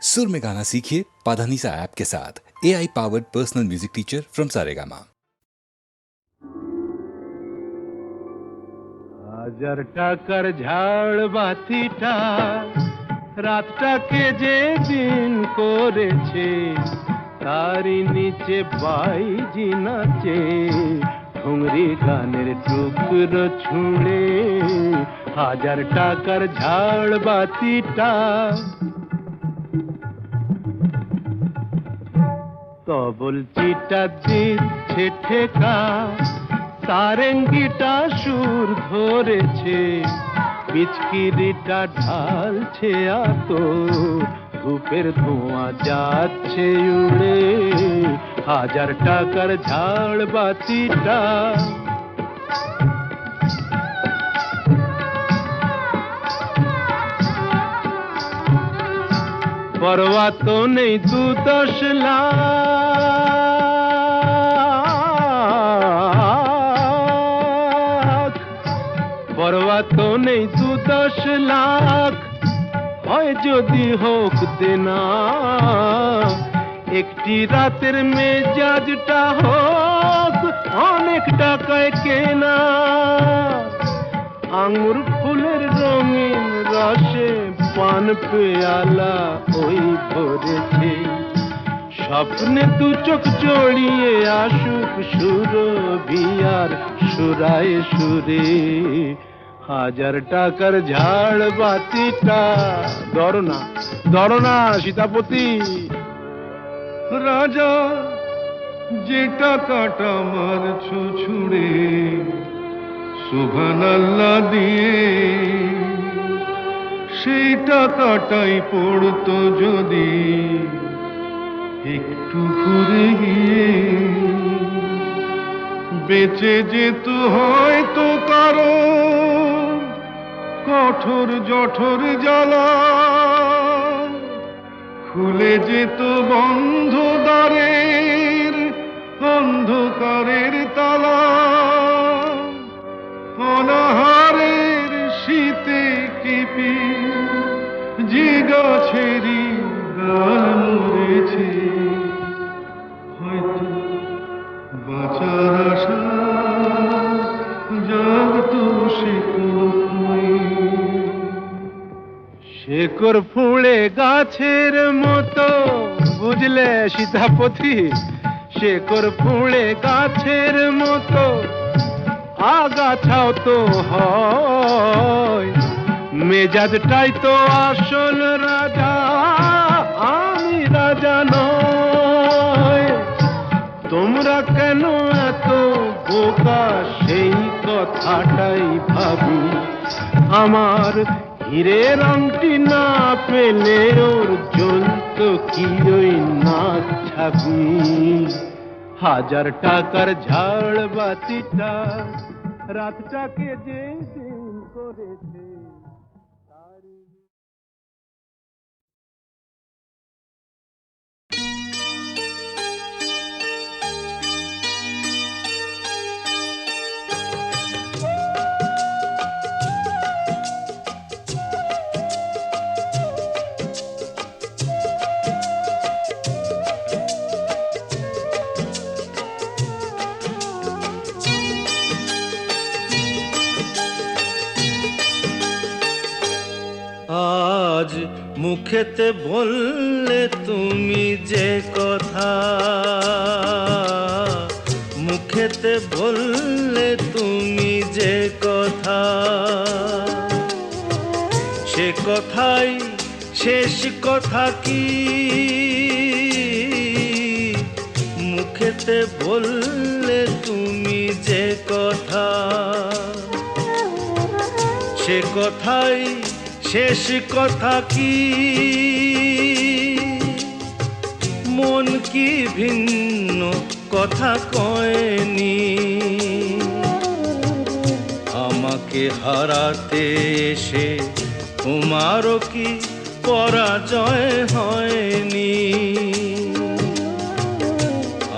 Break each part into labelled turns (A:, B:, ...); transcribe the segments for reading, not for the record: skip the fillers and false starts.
A: सुर में गाना सीखिए पाधानीसा ऐप के साथ। AI powered personal music teacher from Saregama.
B: 1000 টাকার ঝাড় বাতিটা রাতটাকে যে দিন করেছে, তারই নিচে বাইজি নাচে ঠুংরি গানের টুকরো ছুঁড়ে। 1000 টাকার ঝাড় বাতিটা তবল চিটা দিচ্ছে ঠেকা, সারেঙ্গিটা সুর ধরেছে, পিচকিরিটা ঢালছে আতো, ধূপের ধোঁয়া যাচ্ছে উড়ে। 1000 টাকার ঝাড় বাতিটা পরোয়া তো নেই 2-10 লাখ, পরোয়া তো নেই 2-10 লাখ, হয় যদি হোক দেনা, একটি রাতের মেজাজটা হোক অনেক টাকায় কেনা। আঙুর ফুলের রঙিন রসে পান পেয়ালা ওই ভরেছে, স্বপ্নে 2 চোখ জড়িয়ে আসুক সুরভিয়ার সুরায় সুরে। 1000 টাকার ঝাড় বাতিটা ধরো না সীতাপতি।
C: রাজা যে টাকাটা মারছো ছুঁড়ে সুবহানাল্লাহ দিয়ে, সেই টাকাটাই পড়তো যদি একটু ঘুরে গিয়ে, বেঁচে যেত হয়তো কারো কঠোর জঠর জ্বালা, খুলে যেত বন্ধ দ্বারের অন্ধকারের তালা, অনাহারের শীতে কেঁপে যে গাছেরই ডাল মরেছে, হয়তো বাঁচার আশা জাগতো সে
B: শেকড় ফুঁড়ে গাছের মতো, বুঝলে সীতাপতি? শেকড় ফুঁড়ে গাছের মতো আগাছাও তো হয়, মেজাজটাই তো আসল রাজা, আমি রাজা নয়। তোমরা কেন এত বোকা সেই কথাটাই ভাবি, আমার হীরের আংটি না পেলে ওর জ্বলতো কি ওই নাক ছাবি। 1000 টাকার ঝাড় বাতিটা রাতটাকে যে দিন করেছে,
D: আজ মুখেতে বললে তুমি যে কথা, মুখেতে বললে তুমি যে কথা, সে কথাই শেষ কথা কি? মুখেতে বললে তুমি যে কথা, সে কথাই শেষ কথা কি? মন কি ভিন্ন কথা কয়নি? আমাকে হারাতে এসে তোমারও কি পরাজয় হয়নি?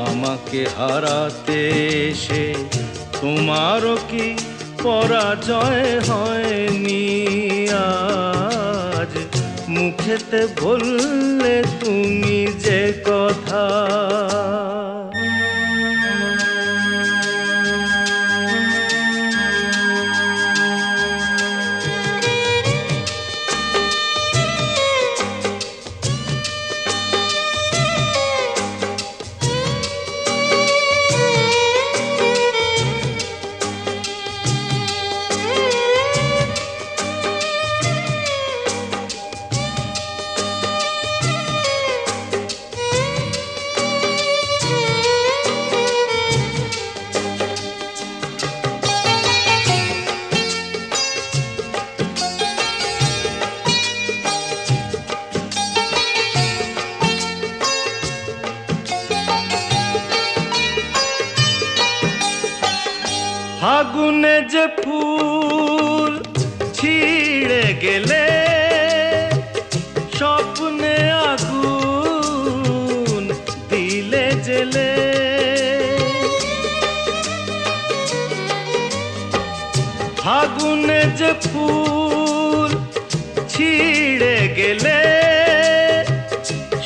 D: আমাকে হারাতে এসে তোমারও কি পরাজয় হয়নি? আজ মুখেতে বললে তুমি যে কথা। ফাগুনে যে ফুল ছিঁড়ে গেলে স্বপ্নে আগুন দিলে জেলে। ফাগুনে যে ফুল ছিঁড়ে গেলে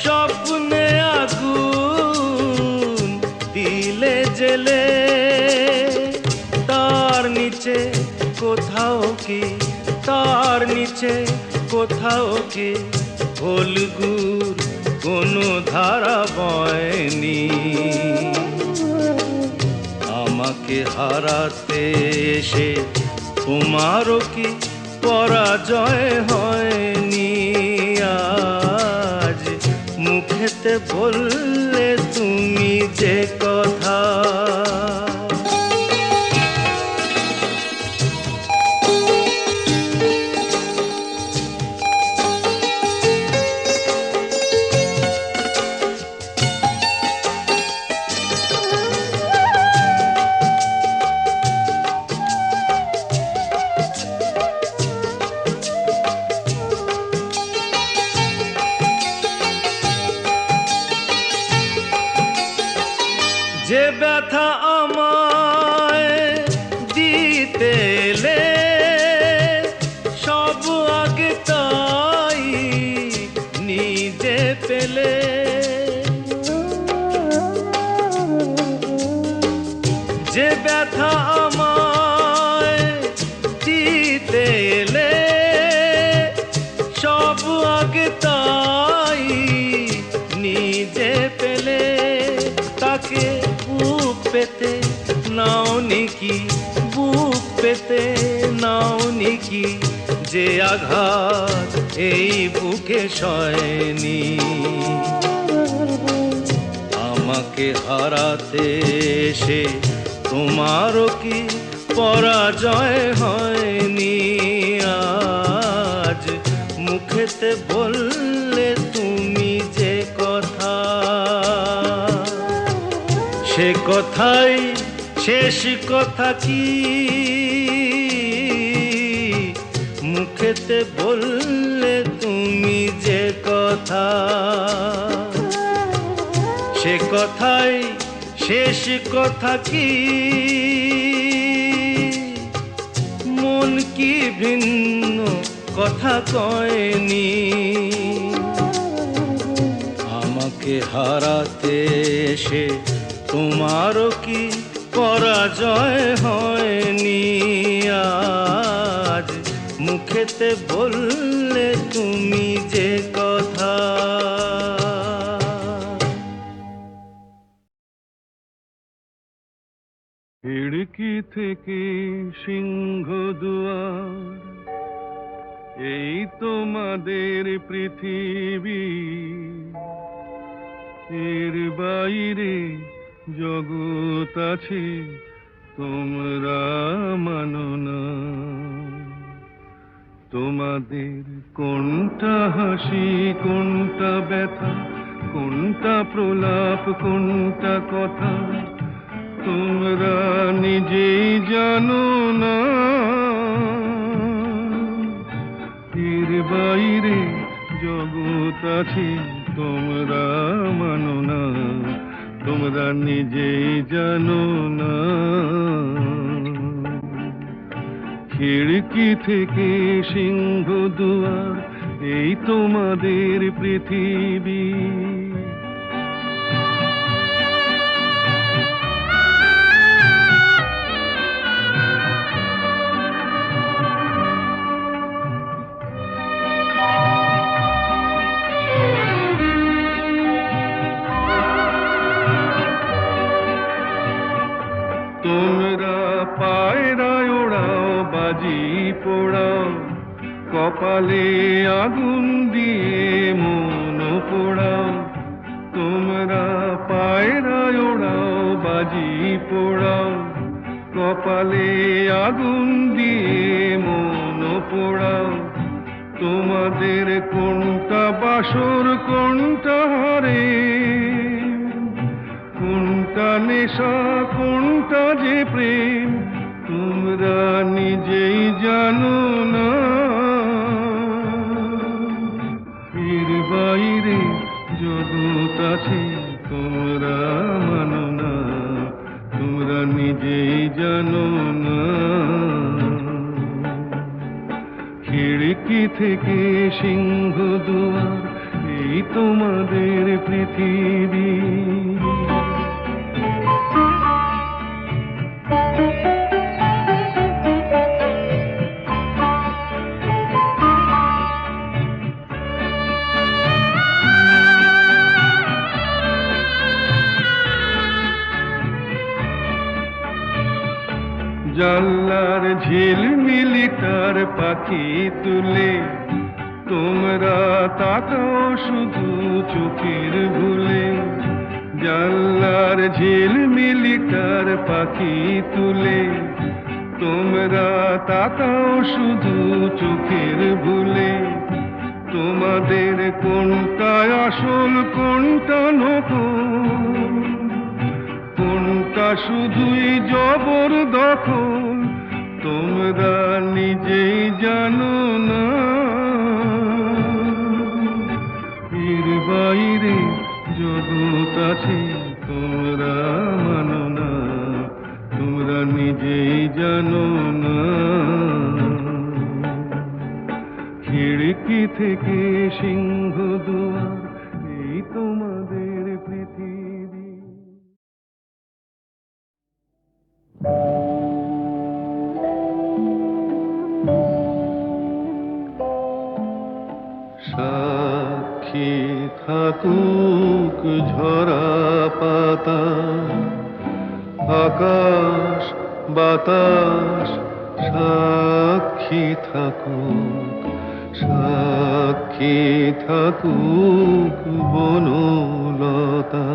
D: স্বপ্নে আগুন দিলে জেলে। তার নিচে কোথাও কি, তার নিচে কোথাও কি ফলগুর কোনো ধারা বয়নি। আমাকে হারাতে এসে তোমারও কি পরাজয় হয়নি। আজ মুখেতে বললে তুমি যে কথা। যে ব্যথা আমায় দিতে এলে সব আগে তাই নিজে পেলে। যে ব্যথা আমায় দিতে এলে সব আগে তাই নিজে পেলে। তাকে বুক পেতে নাও নিকি, বুক পেতে নাও নিকি, যে আঘাত এই বুকে সয়নি। আমাকে হারাতে এসে তোমারও কি পরাজয় হয়নি। আজ মুখেতে বললে তুমি যে কথা। সে কথাই শেষ কথা কি মুখেতে বললে তুমি যে কথা। সে কথাই শেষ কথা কি মন কি ভিন্ন কথা কয়নি। আমাকে হারাতে এসে তোমারও কি পরাজয় হয়নি। আজ মুখেতে বললে তুমি যে কথা।
C: খিড়কি থেকে সিংহ দুয়ার, এই তোমাদের পৃথিবী। এর বাইরে জগৎ আছে তোমরা মানো না। তোমাদের কোনটা হাসি, কোনটা ব্যথা, কোনটা প্রলাপ, কোনটা কথা তোমরা নিজেই জানো না। এর বাইরে জগৎ আছে তোমরা মানো না, তোমরা নিজেই জানো না। খিড়কি থেকে সিংহ দুয়ার, এই তোমাদের পৃথিবী। তোমরা পায়রায় ওড়াও, বাজি পোড়াও, কপালে আগুন দিয়ে মন পোড়াও। তোমরা পায়রায় ওড়াও, বাজি পোড়াও, কপালে আগুন দিয়ে মন পোড়াও। তোমাদের কোনটা বাসর, কোনটা হারে, কোনটা নেশা, কোনটা যে প্রেম, তোমরা নিজেই জানো না। এর বাইরে জগৎ আছে, তোমরা মানো না, তোমরা নিজেই জানো না। খিড়কি থেকে সিংহ দুয়ার, এই তোমাদের পৃথিবী। জানলার ঝিলমিলি তার পাখি তুলে, তোমরা তাকাও শুধু চোখের ভুলে। জানলার ঝিলমিলি তার পাখি তুলে, তোমরা তাকাও শুধু চোখের ভুলে। তোমাদের কোনটা আসল, কোনটা নকল, কোনটা শুধুই জবরদখল, তোমরা নিজেই জানো না। এর বাইরে জগৎ আছে, তোমরা মানো না, তোমরা নিজেই জানো না। খিড়কি থেকে সিংহ দুয়ার, এই তোমাদের পৃথিবী। সাক্ষী থাকুক ঝরা পাতা, আকাশ বাতাস সাক্ষী থাকুক, সাক্ষী থাকুক বনলতা।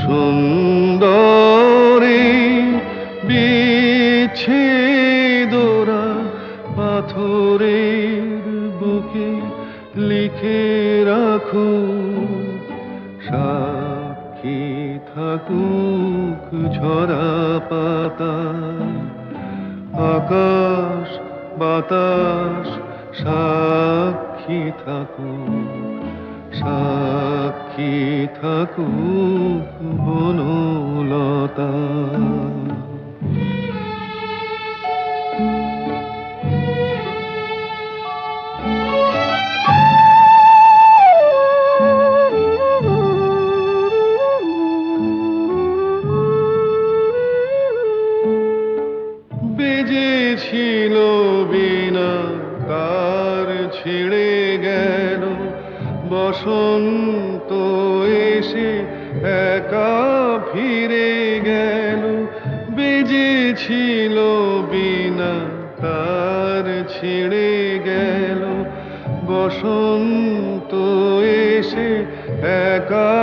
C: সুন্দরী বিচ্ছেদরা পাথরের বুকে লিখে রাখো, সাক্ষী থাকুক ঝরা পাতা, আকাশ বাতাস সাক্ষী থাকুক, সাক্ষী থাকুক বনলতা। বেজেছিল বিনা কার ছেড়ে গেল, বসন্ত এসে একা ফিরে গেল। বেজেছিল বিনা তার ছেড়ে গেল, বসন্ত এসে একা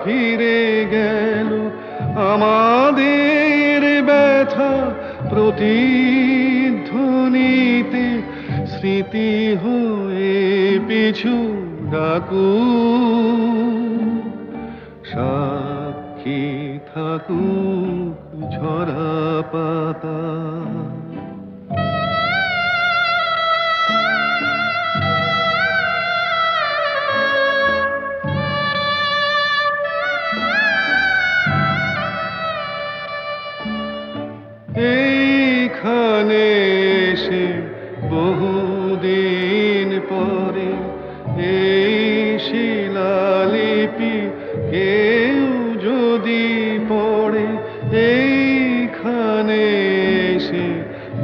C: ফিরে গেল। আমাদের ব্যথা প্রতিধ্বনিতে স্মৃতি হয়ে পিছু ডাকু, সাক্ষী থাকুক ঝরা পাতা। এইখানে এসে বহুদিন পরে কেউ যদি পড়ে এইখানে এসে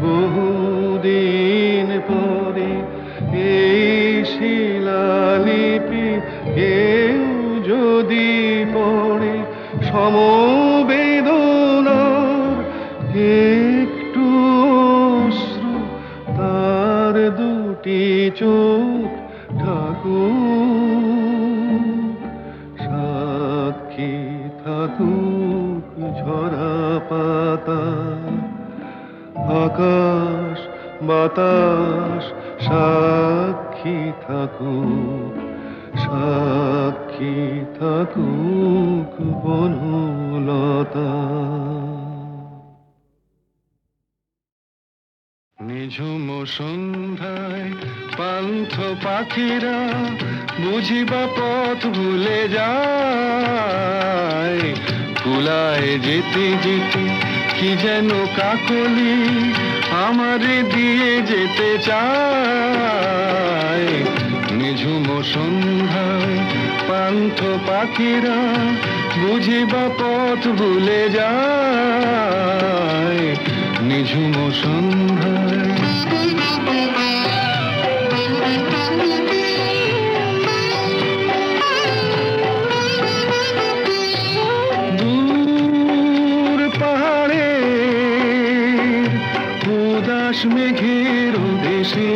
C: বহুদিন পরে এই শিলালিপি কেউ যদি পড়ে সমবেদনার একটু অশ্রু তার দুটি চোখ ঠাকুর সাক্ষী থাকুক ঝরা পাতা আকাশ বাতাস সাক্ষী থাকুক সাক্ষী থাকুক বনলতা নিঝুম সন্ধ্যায় পান্থ পাখিরা বুঝিবা পথ ভুলে যায় কুলায় যেতে যেতে কি যেন কাকলি আমারে দিয়ে যেতে চায় নিঝুম সন্ধ্যায় পান্থ পাখিরা বুঝিবা পথ ভুলে যায় নিঝুম সন্ধ্যায় দূর পাহাড়ে উদাস মেঘের দেশে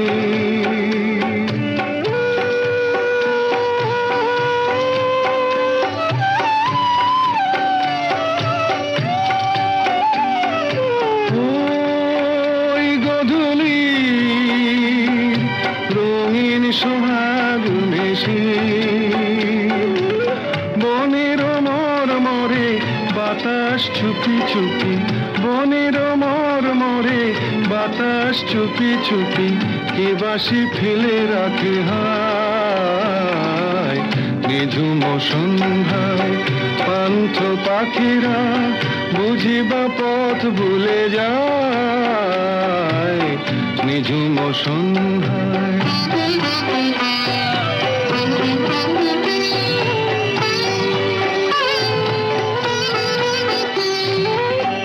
C: সোহাগ মেশে বনের মরমরে বাতাস চুপি চুপি বনের মরমরে বাতাস চুপি চুপি কে বাসি ফেলে রাখে হায় নিঝুম সন্ধ্যায় পান্থ পাখিরা বুঝিবা পথ ভুলে যায় নিঝুম সন্ধ্যায়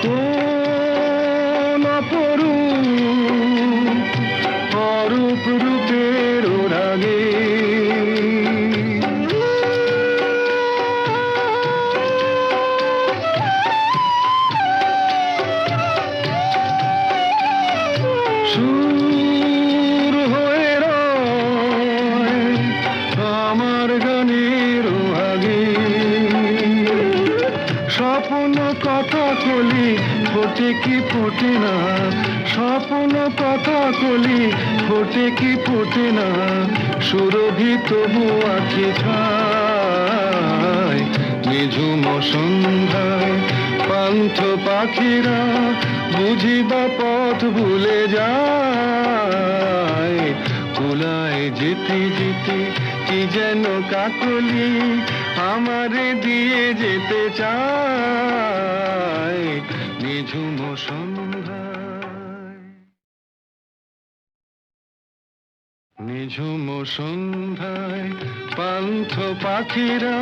C: কোন অরূপ রূপের রাগে সুর হয়ে রয় আমার গানের আগে স্বপ্ন কথা কলি ফোটে কি ফোটে না স্বপ্ন কথা কলি ফোটে কি ফোটে না সুরভি তবু আখি খায় নিঝুম সন্ধ্যায় পান্থ পাখিরা বুঝিবা পথ ভুলে যায় কুলায় যেতে যেতে কি যেন কাকলি আমারে দিয়ে যেতে চায় নিঝুম সন্ধ্যায় নিঝুম সন্ধ্যায় পান্থ পাখিরা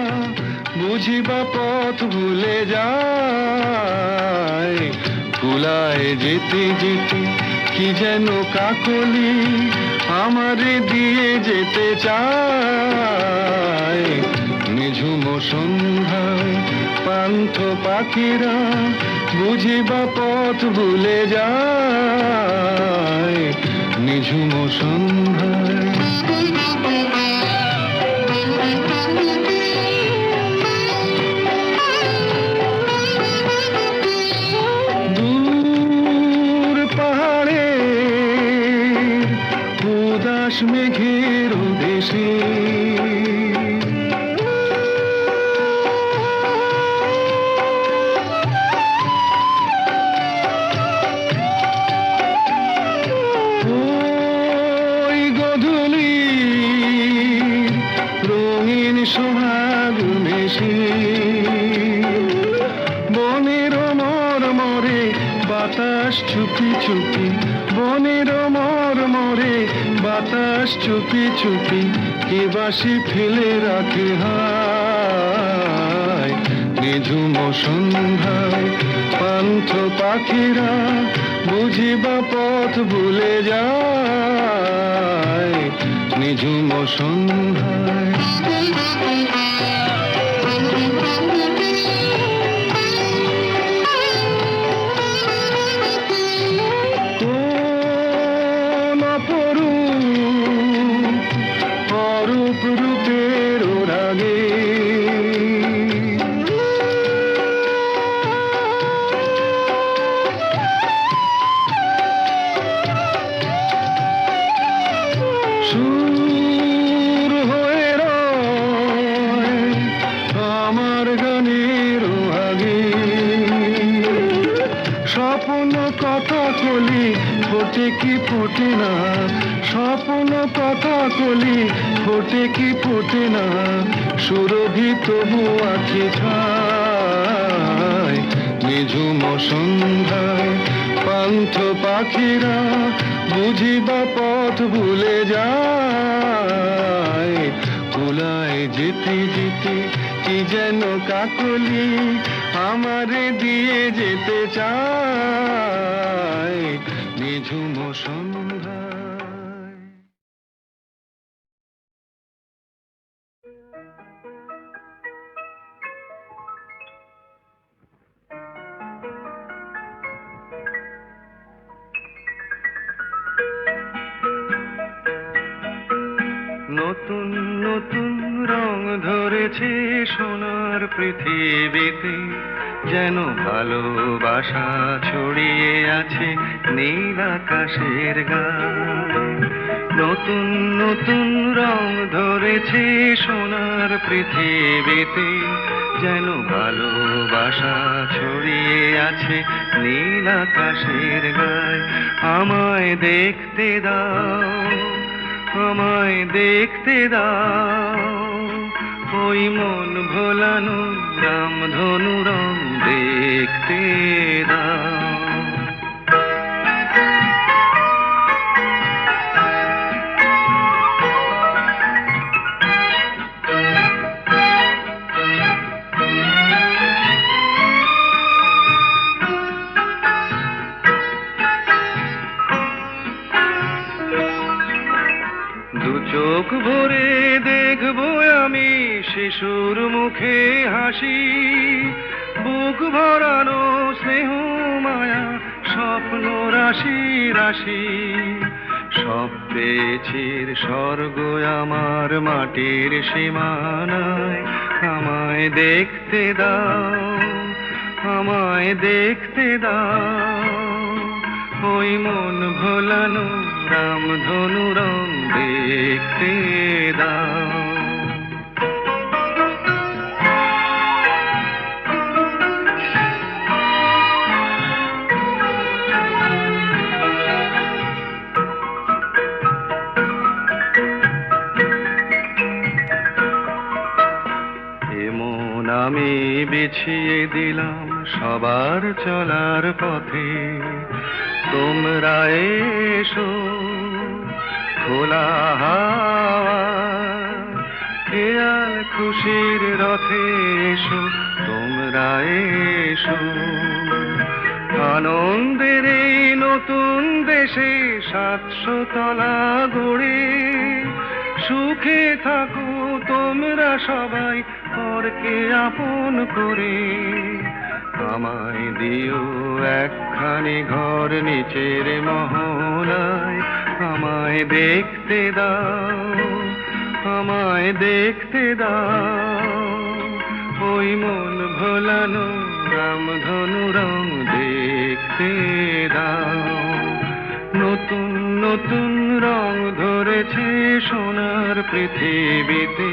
C: বুঝিবা পথ ভুলে যায় কুলায় যেতে যেতে কি যেন কাকলি আমারে দিয়ে যেতে চায় নিঝুম সন্ধ্যায় পান্থ পাখিরা বুঝিবা পথ ভুলে যায় নিঝুম সন্ধ্যায় দূর পাহাড়ে উদাস মেঘের দেশে সোহাগ মেশে বনের মরমরে বাতাস চুপি চুপি বনের মরমরে বাতাস চুপি চুপি কে বাসি ফেলে রাখে হায় নিঝুম সন্ধ্যায় পান্থ পাখিরা বুঝিবা পথ ভুলে যায় নিঝুম সন্ধ্যায়। কোন অরূপ রূপের রাগে সুর হয়ে রয় আমার গানের আগে। স্বপ্ন কথা কলি ফোটে কি ফোটে না, স্বপ্ন কথা কলি ফোটে কি ফোটে না, সুরভি তবু আখি ছায় নিঝুম সন্ধ্যায় পান্থ পাখিরা বুঝিবা পথ ভুলে যায়। কুলায় যেতে যেতে কি যেন কাকলি আমারে দিয়ে যেতে চায় নিঝুম সন্ধ্যায়। নতুন নতুন রং ধরেছে সোনার পৃথিবীতে, যেন ভালোবাসা ছড়িয়ে আছে নীল আকাশের গায়ে। নতুন নতুন রং ধরেছে সোনার পৃথিবীতে, যেন ভালোবাসা ছড়িয়ে আছে নীল আকাশের গায়ে। আমায় দেখতে দাও, আমায় দেখতে দাও, ওই মন ভোলানো রামধনু রং দেখতে দাও। চোখ ভরে দেখবো আমি শিশুর মুখে হাসি, বুক ভরানো স্নেহ মায়া স্বপ্ন রাশি রাশি। সব পেয়েছির স্বর্গ আমার মাটির সীমানায়। আমায় দেখতে দাও, আমায় দেখতে দাও, ওই মন ভোলানো রামধনু রং দেখতে দাও। এমন আমি বিছিয়ে দিলাম সবার চলার পথে, তোমরা এসো খোলা হাওয়া খেয়াল খুশির রথে এসো, তোমরা এসো আনন্দের এই নতুন দেশে 700 তলা গড়ে। সুখে থাকো তোমরা সবাই পরকে আপন করে। আমায় দিও একখানি ঘর নিচের মহলায়। আমায় দেখতে দাও, আমায় দেখতে দাও, ওই মন ভোলানো রামধনু রং দেখতে দাও। নতুন নতুন রং ধরেছে সোনার পৃথিবীতে,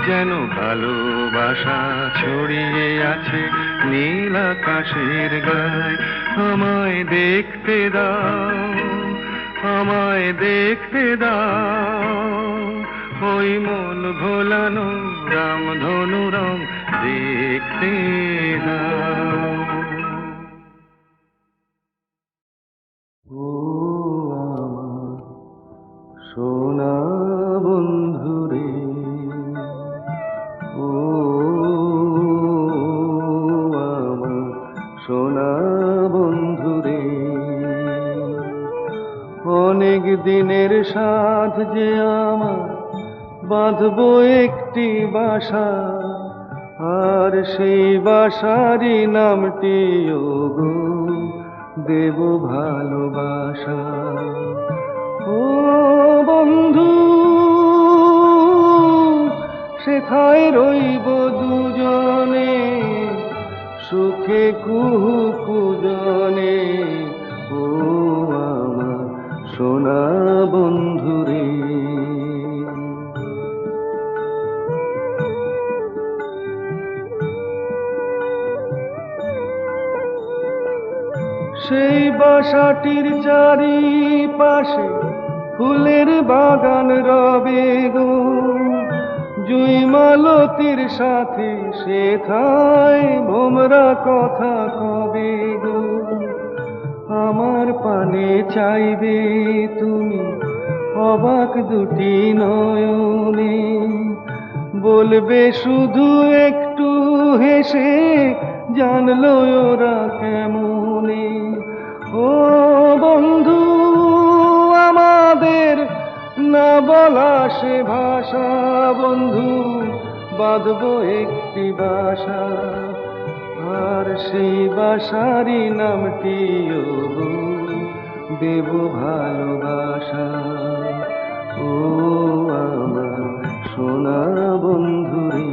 C: যেন ভালোবাসা ছড়িয়ে আছে নীল আকাশের গায়ে। আমায় দেখতে দাও, আমায় দেখতে দাও, ওই মন ভোলানো রামধনু রং দেখতে দাও। ও আমার সোনা বন্ধুরে, ও মনের সাধ যে আমার বাঁধবো একটি বাসা, আর সেই বাসারই নামটি ওগো দেব ভালোবাসা। ও বন্ধু, সেথায় রইব দুজনে, সুখে কুহু কুজনে। ও আমার সোনা বন্ধুরে, সেই বাসাটির চারিপাশে ফুলের বাগান রবে গো, জুই মালতীর সাথে সেথায় ভোমরা কথা কবে গো। আমার পানে চাইবে তুমি অবাক দুটি নয়নে, বলবে শুধু একটু হেসে জানলো ওরা কেমনে। ও বন্ধু, আমাদের না বলা সে ভাষা, বন্ধু বাঁধবো একটি বাসা, আর সেই বাসারই নামটি ওগো দেব ভালোবাসা। ও আমার সোনা বন্ধুরে,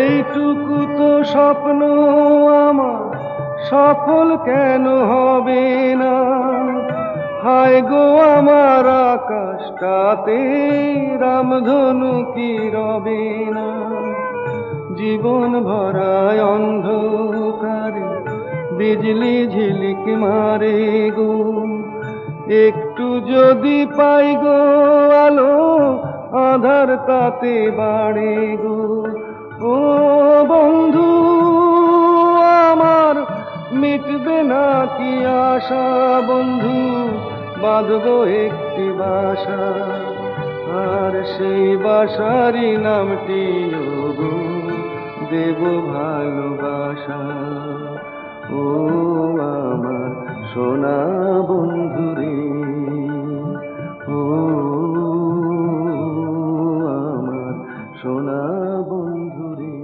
C: এইটুকু তো স্বপ্ন আমার সফল কেন হবে না? হায় গো আমার আকাশটাতে রামধনু কি রবে না? জীবন ভরায় অন্ধকারে বিজলি ঝিলিক মারে গো, একটু যদি পাই গো আলো আধার তাতে বাড়ে গো। ও বন্ধু, আমার মিটবে না কি আশা, বন্ধু বাঁধবো একটি বাসা, আর সেই বাসারই নামটি ওগো দেব ভালোবাসা। ও আমার সোনা বন্ধুরে, ও আমার সোনা বন্ধুরে।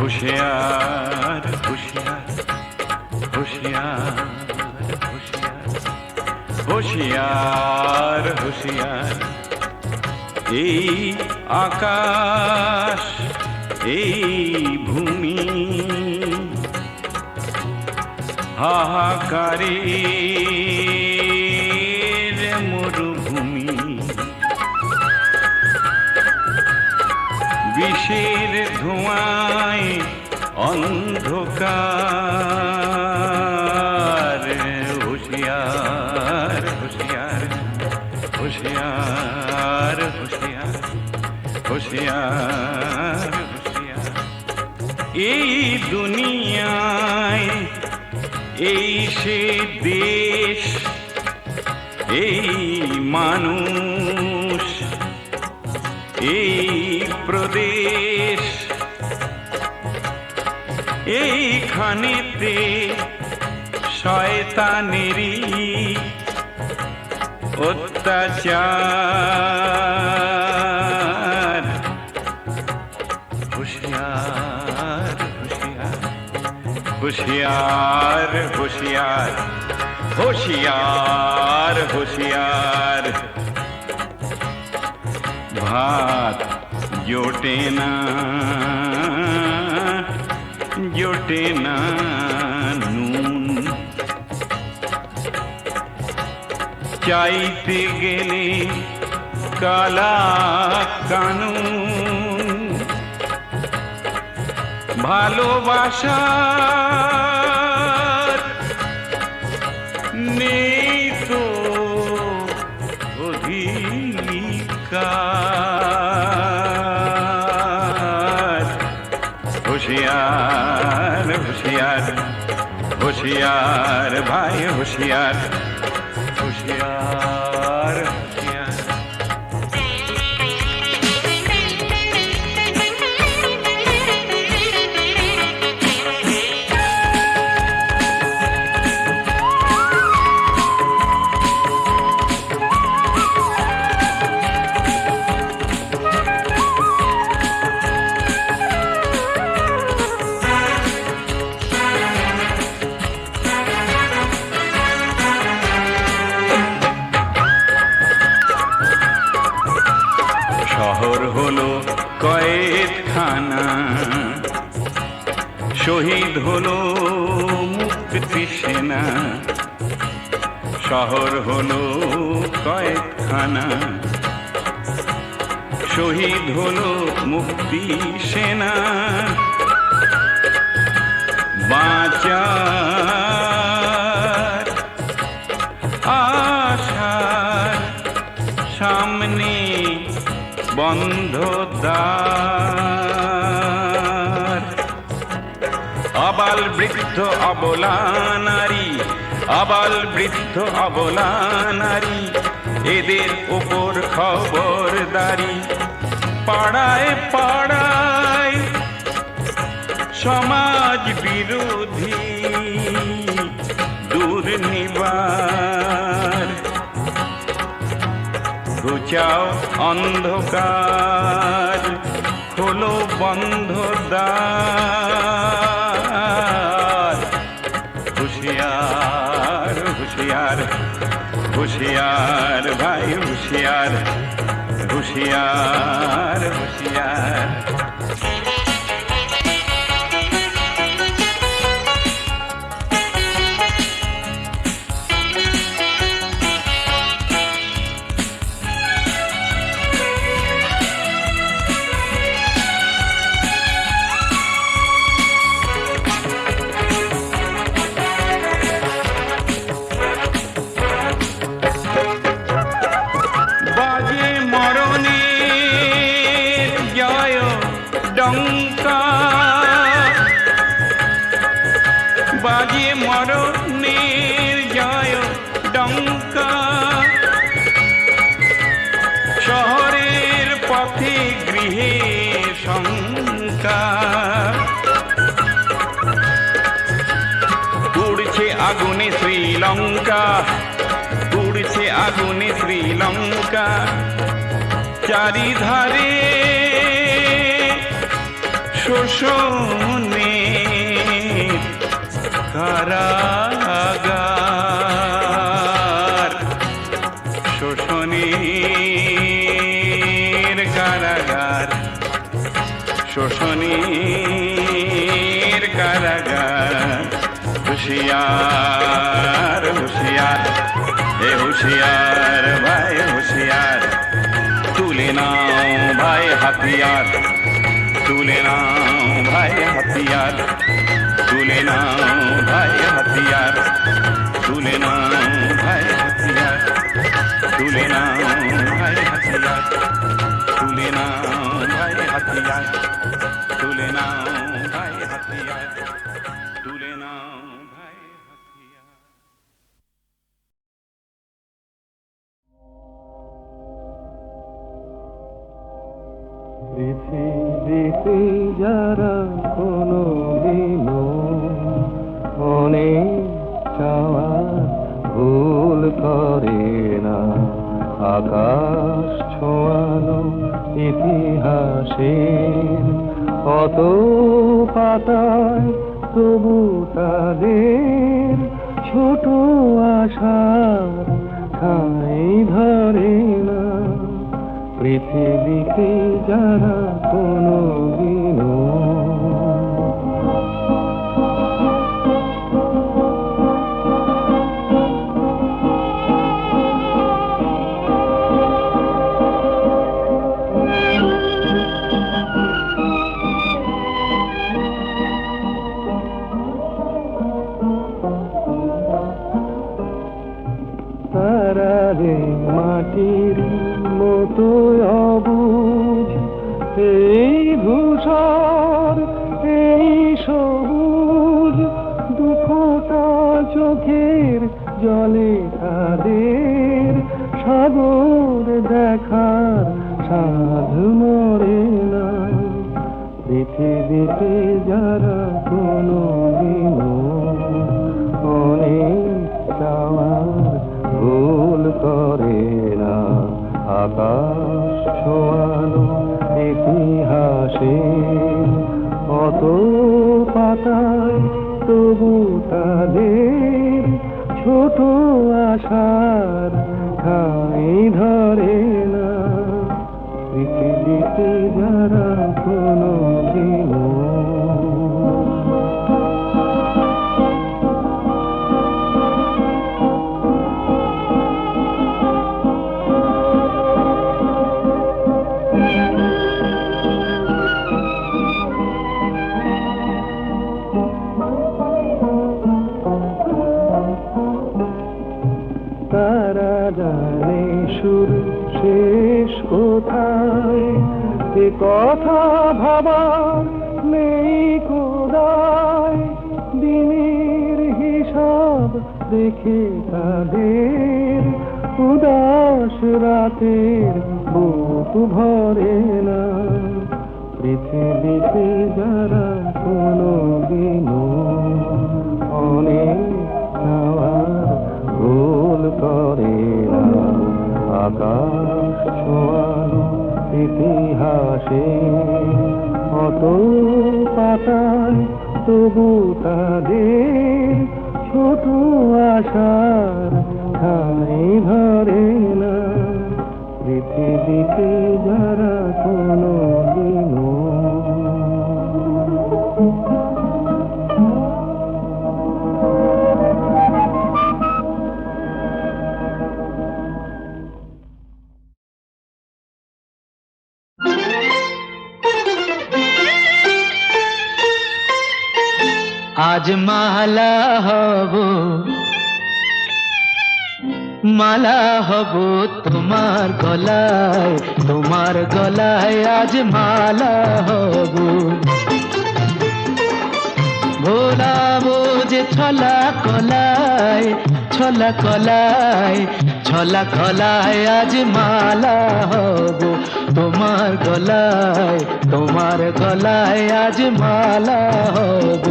E: होशियार होशियार होशियार होशियार होशियार এই আকাশ এই ভূমি হাহাকারের মরুভূমি, বিষের ধোঁয়ায় অন্ধকার। হুঁশিয়ার হুঁশিয়ার হুঁশিয়ার হুঁশিয়ার হুঁশিয়ার হুঁশিয়ার, এই দুনিয়ায় এই সে দেশ, এই মানুষ, এই প্রদেশ, এইখানেতে শয়তানেরই অত্যাচার। হুঁশিয়ার হুঁশিয়ার হুঁশিয়ার হুঁশিয়ার হুঁশিয়ার হুঁশিয়ার, ভাত জোটে না জোটে না নুন, চাইতে গেলে কালা কানুন। ভালোবাসা নেই তো অধিকার। হুঁশিয়ার হুঁশিয়ার হুঁশিয়ার ভাই হুঁশিয়ার, হুঁশিয়ার হুঁশিয়ার। শহর হলো কয়েদখানা, শহীদ হলো মুক্তি সেনা। শহর হলো কয়েদখানা, শহীদ হলো মুক্তি সেনা। বাঁচার আশার সামনে বন্ধ দ্বার। আবাল বৃদ্ধ অবলা নারী, আবাল বৃদ্ধ অবলা নারী, এদের উপর খবরদারি। পাড়ায় পাড়ায় সমাজ বিরোধী দুর্নিবার। ঘুচাও অন্ধকার, খোলো বন্ধ দ্বার। হুঁশিয়ার হুঁশিয়ার হুঁশিয়ার ভাই হুঁশিয়ার, হুঁশিয়ার হুঁশিয়ার। বাজে মরণের জয় ডঙ্কা, বাজে মরণের জয় ডঙ্কা। শহরের পথে গৃহে শঙ্কা, উড়ছে আগুনে শ্রীলঙ্কা, উড়ছে আগুনে শ্রীলঙ্কা। চারিধারে শোষণে কারাগার, শোষণের কারাগার, শোষণের কারাগার। হুঁশিয়ার হুঁশিয়ার এ হুঁশিয়ার ভাই হুঁশিয়ার, তুলে নাও ভাই হাতিয়ার, তুলে নাও ভাই হাতিয়ার, তুলে নাও ভাই হাতিয়ার, তুলে নাও ভাই হাতিয়ার, তুলে নাও ভাই হাতিয়ার, তুলে নাও ভাই হাতিয়ার, তুলে নাও ভাই হাতিয়ার, তুলে নাও ভাই হাতিয়ার।
C: পৃথিবীতে যারা কোনো দিনও অনেক চাওয়া ভুল করে না, আকাশ ছোঁয়ানো ইতিহাসের কত পাতায় তবু তাদের ছোট আশার ঠাঁই ধরে না। পৃথিবীকে যারা কোনো দিনও মাটির মতো অবুঝ এই ধূসর এই সবুজ দুফোঁটা চোখের জলে তাদের সাগর দেখার সাধ মরে না। পৃথিবীতে যারা কোনো অনেক চাওয়ার ভুল করে না, আকাশ ছোঁয়ানো ইতিহাসে অত পাতায় তবু তাদের ছোট আশার ঠাঁই ধরে না। পৃথিবীতে যারা কোনো তারা জানে সুর শেষ কোথায়, এ কথা ভাবার নেই কোদায়। দিনের হিসাব দেখে তাদের উদাস রাতের বুক ভরে না। পৃথিবীতে যারা কোনো অনেক চাওয়ার ভুল করে না, আকাশ ছোঁয়ানো ইতিহাসে অত পাতায় তবু তাদের ছোট আশার ঠাঁই ধরে না। পৃথিবীতে যারা কোনো
F: আজ মালা হব, মালা হব তোমার গলায়, তোমার গলায় আজ মালা হব। ভোলাবো যে ছলা কলায়, ছলা কলায়, ছলা কলায় আজ মালা হব তোমার গলায়, তোমার গলায় আজ মালা হব।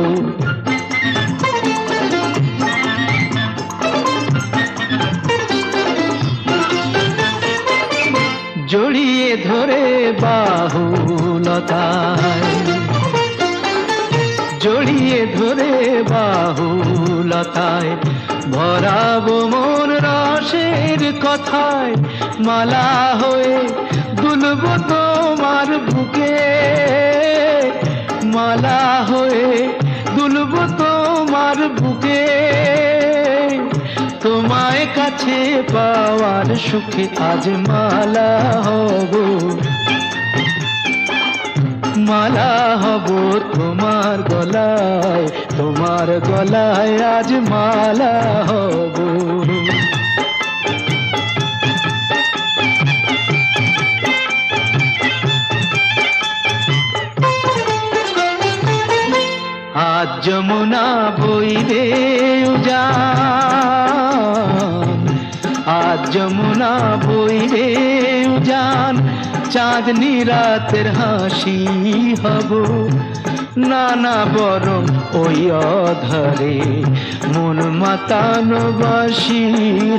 F: জড়িয়ে ধরে বাহুলতায়, জড়িয়ে ধরে বাহুলতায় ভরাবো মন রসের কথায়। মালা হয়ে দুলবো তোমার বুকে, মালা হয়ে দুলবো তোমার বুকে। তোমায় কাছে পাওয়ার সুখে আজ মালা হব, মালা হব তোমার গলায়, তোমার গলায় আজ মালা হব। আজ যমুনা বইবে উজান, আজ যমুনা বইবে উজান। চাঁদনি রাতের হাসি হব, নানা বরং ওই অধরে মন মাতানো বাসি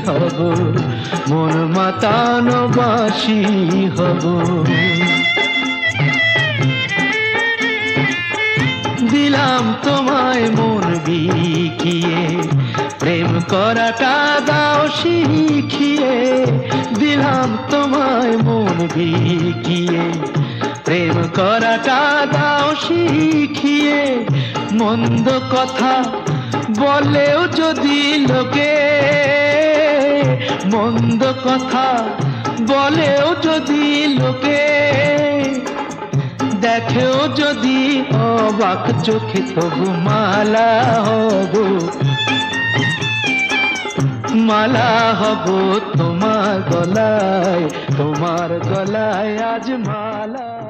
F: হব, মন মাতানো বাসি হব। দিলাম তোমায় মন বিকিয়ে, প্রেম করাটা দাও শিখিয়ে। দিলাম তোমায় মন বিকিয়ে, প্রেম করাটা দাও শিখিয়ে। মন্দ কথা বলেও যদি লোকে, মন্দ কথা বলেও যদি লোকে, দেখেও যদি অবাক চোখে তবু মালা হব, মালা হব তোমার গলায়, তোমার গলায় আজ মালা।